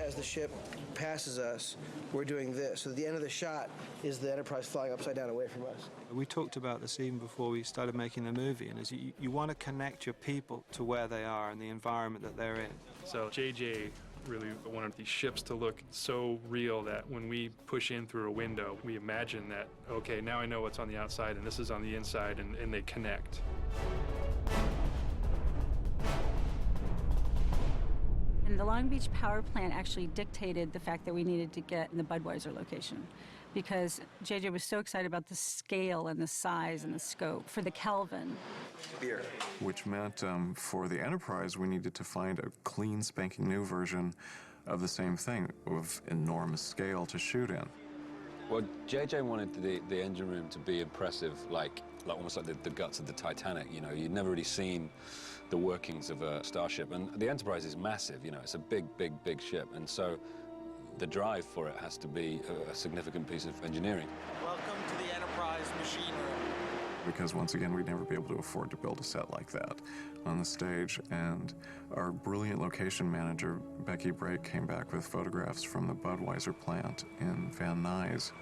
as the ship passes us, we're doing this. So the end of the shot is the Enterprise flying upside down away from us. We talked about this even before we started making the movie, and you want to connect your people to where they are and the environment that they're in. So JJ really wanted these ships to look so real that when we push in through a window, we imagine that, okay, now I know what's on the outside and this is on the inside, and they connect. And the Long Beach power plant actually dictated the fact that we needed to get in the Budweiser location, because JJ was so excited about the scale and the size and the scope for the Kelvin. Beer. Which meant for the Enterprise, we needed to find a clean, spanking new version of the same thing of enormous scale to shoot in. Well, JJ wanted the engine room to be impressive, like almost like the guts of the Titanic. You know, you'd never really seen the workings of a starship, and the Enterprise is massive. You know, it's a big, big, big ship, and so the drive for it has to be a significant piece of engineering. Welcome to the Enterprise machine room. Because once again, we'd never be able to afford to build a set like that on the stage. And our brilliant location manager, Becky Brake, came back with photographs from the Budweiser plant in Van Nuys.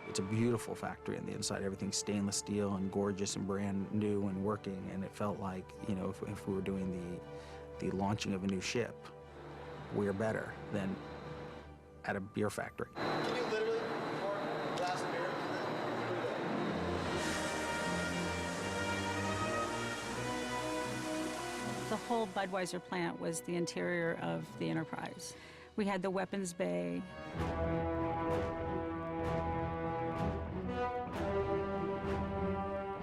It's a beautiful factory on the inside. Everything's stainless steel and gorgeous and brand new and working. And it felt like, you know, if we were doing the launching of a new ship, we're better than at a beer factory. Can you literally pour a glass of beer? The whole Budweiser plant was the interior of the Enterprise. We had the weapons bay.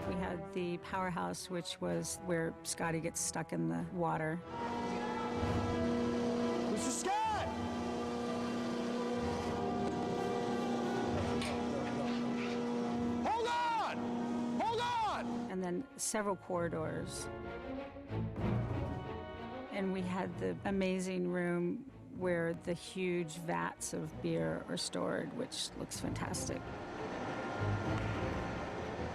We had the powerhouse, which was where Scotty gets stuck in the water. Mr. Scott! Hold on! Hold on! And then several corridors. And we had the amazing room where the huge vats of beer are stored, which looks fantastic.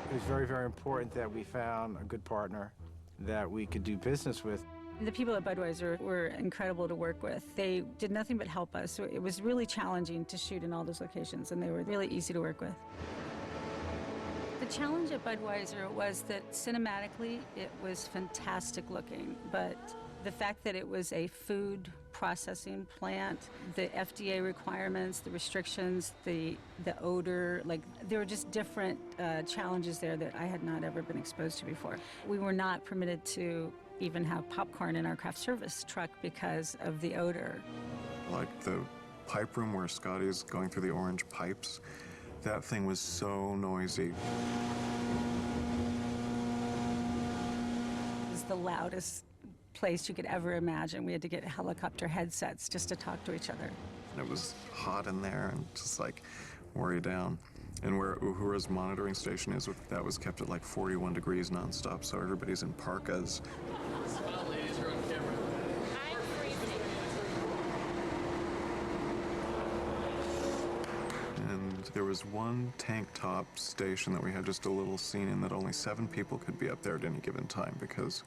It was very, very important that we found a good partner that we could do business with. The people at Budweiser were incredible to work with. They did nothing but help us. So it was really challenging to shoot in all those locations, and they were really easy to work with. The challenge at Budweiser was that cinematically it was fantastic looking, but the fact that it was a food processing plant, the FDA requirements, the restrictions, the odor, like there were just different challenges there that I had not ever been exposed to before. We were not permitted to even have popcorn in our craft service truck because of the odor. Like the pipe room where Scotty's going through the orange pipes, that thing was so noisy. It was the loudest place you could ever imagine. We had to get helicopter headsets just to talk to each other. And it was hot in there and just like wore you down. And where Uhura's monitoring station is, that was kept at like 41 degrees nonstop, so everybody's in parkas. Smile, ladies, you're on camera. I'm freezing. And there was one tank top station that we had just a little scene in that only 7 people could be up there at any given time because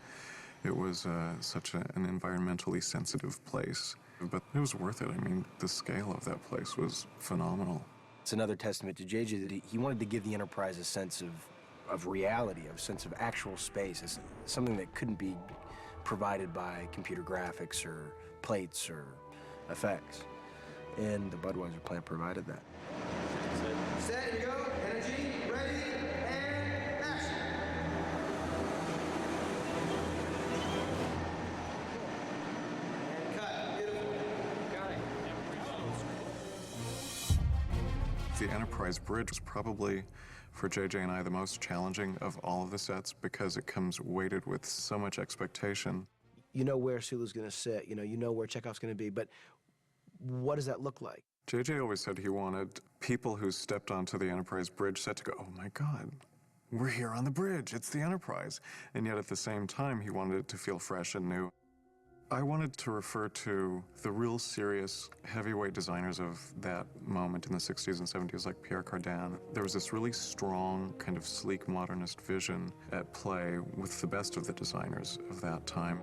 it was such an environmentally sensitive place. But it was worth it. I mean, the scale of that place was phenomenal. It's another testament to JJ that he wanted to give the Enterprise a sense of reality, a sense of actual space. It's something that couldn't be provided by computer graphics or plates or effects. And the Budweiser plant provided that. Set and go, energy, ready, and action! And cut, beautiful. Got it. The Enterprise Bridge was probably, for JJ and I, the most challenging of all of the sets because it comes weighted with so much expectation. You know where Sulu's going to sit, you know where Chekhov's going to be, but what does that look like? JJ always said he wanted people who stepped onto the Enterprise Bridge set to go, oh my God, we're here on the bridge, it's the Enterprise. And yet at the same time, he wanted it to feel fresh and new. I wanted to refer to the real serious heavyweight designers of that moment in the 60s and 70s, like Pierre Cardin. There was this really strong, kind of sleek modernist vision at play with the best of the designers of that time.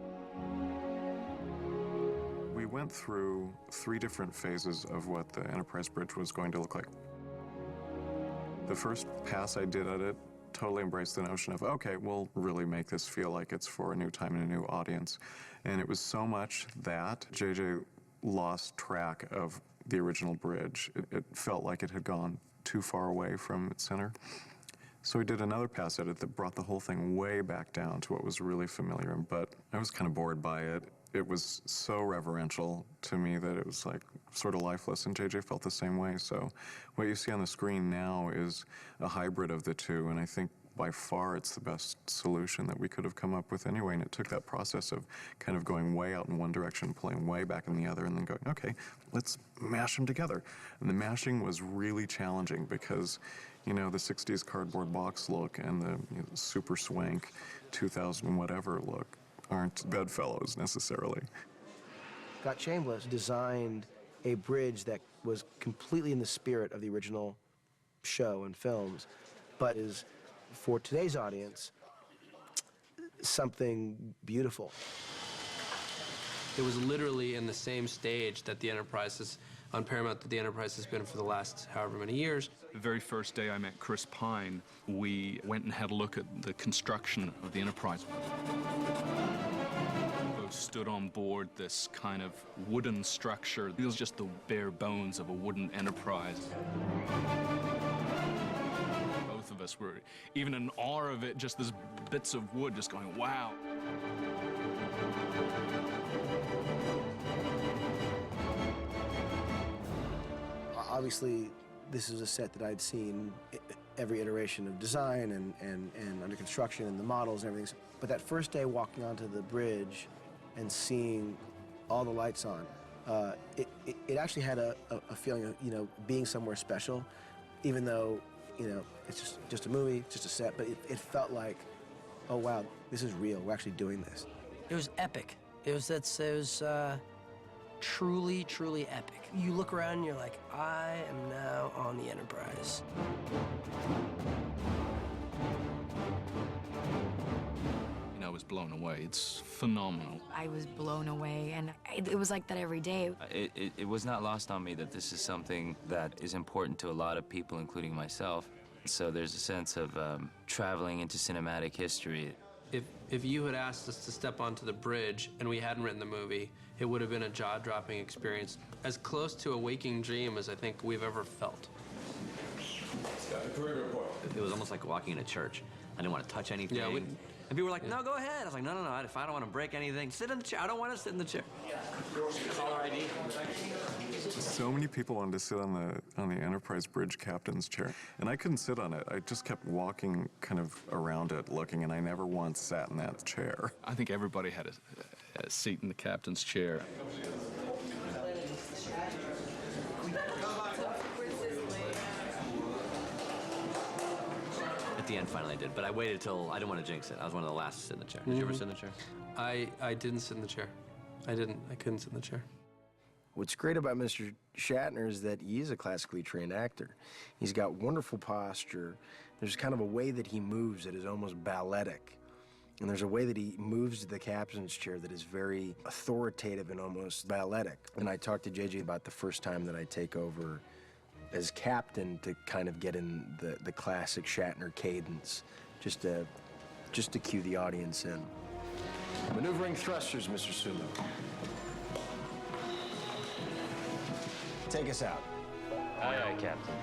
We went through 3 different phases of what the Enterprise bridge was going to look like. The first pass I did at it totally embraced the notion of, okay, we'll really make this feel like it's for a new time and a new audience. And it was so much that JJ lost track of the original bridge. It felt like it had gone too far away from its center. So we did another pass at it that brought the whole thing way back down to what was really familiar, but I was kind of bored by it. It was so reverential to me that it was like sort of lifeless, and JJ felt the same way. So what you see on the screen now is a hybrid of the two, and I think by far it's the best solution that we could have come up with anyway. And it took that process of kind of going way out in one direction, pulling way back in the other, and then going, okay, let's mash them together. And the mashing was really challenging because, you know, the 60s cardboard box look and the super swank 2000 whatever look aren't bedfellows necessarily. Scott Chambliss designed a bridge that was completely in the spirit of the original show and films, but is, for today's audience, something beautiful. It was literally in the same stage that the Enterprise is, on Paramount, that the Enterprise has been for the last however many years. The very first day I met Chris Pine, we went and had a look at the construction of the Enterprise. Both stood on board this kind of wooden structure. It was just the bare bones of a wooden Enterprise. Both of us were even in awe of it, just these bits of wood, just going, wow. Obviously, this is a set that I'd seen every iteration of design and under construction and the models and everything. But that first day walking onto the bridge and seeing all the lights on, it actually had a feeling of, you know, being somewhere special, even though, you know, it's just a movie, just a set, but it felt like, oh wow, this is real, we're actually doing this. It was epic. It was truly, truly epic. You look around and you're like, I am now on the Enterprise. You know, I was blown away. It's phenomenal. I was blown away, and it was like that every day. It was not lost on me that this is something that is important to a lot of people, including myself. So there's a sense of traveling into cinematic history. If you had asked us to step onto the bridge and we hadn't written the movie, it would have been a jaw-dropping experience, as close to a waking dream as I think we've ever felt. It was almost like walking in a church. I didn't want to touch anything. Yeah, and people were like, no, go ahead. I was like, no, if I don't want to break anything, sit in the chair. I don't want to sit in the chair. Caller ID. So many people wanted to sit on the Enterprise bridge captain's chair, and I couldn't sit on it. I just kept walking kind of around it, looking, and I never once sat in that chair. I think everybody had a seat in the captain's chair. At the end, finally I did, but I waited till, I didn't want to jinx it. I was one of the last to sit in the chair. Did you ever sit in the chair? I didn't sit in the chair. I couldn't sit in the chair. What's great about Mr. Shatner is that he is a classically trained actor. He's got wonderful posture. There's kind of a way that he moves that is almost balletic. And there's a way that he moves to the captain's chair that is very authoritative and almost balletic. And I talked to JJ about the first time that I take over as captain to kind of get in the classic Shatner cadence, just to cue the audience in. Maneuvering thrusters, Mr. Sumo. Take us out. Aye, aye, Captain.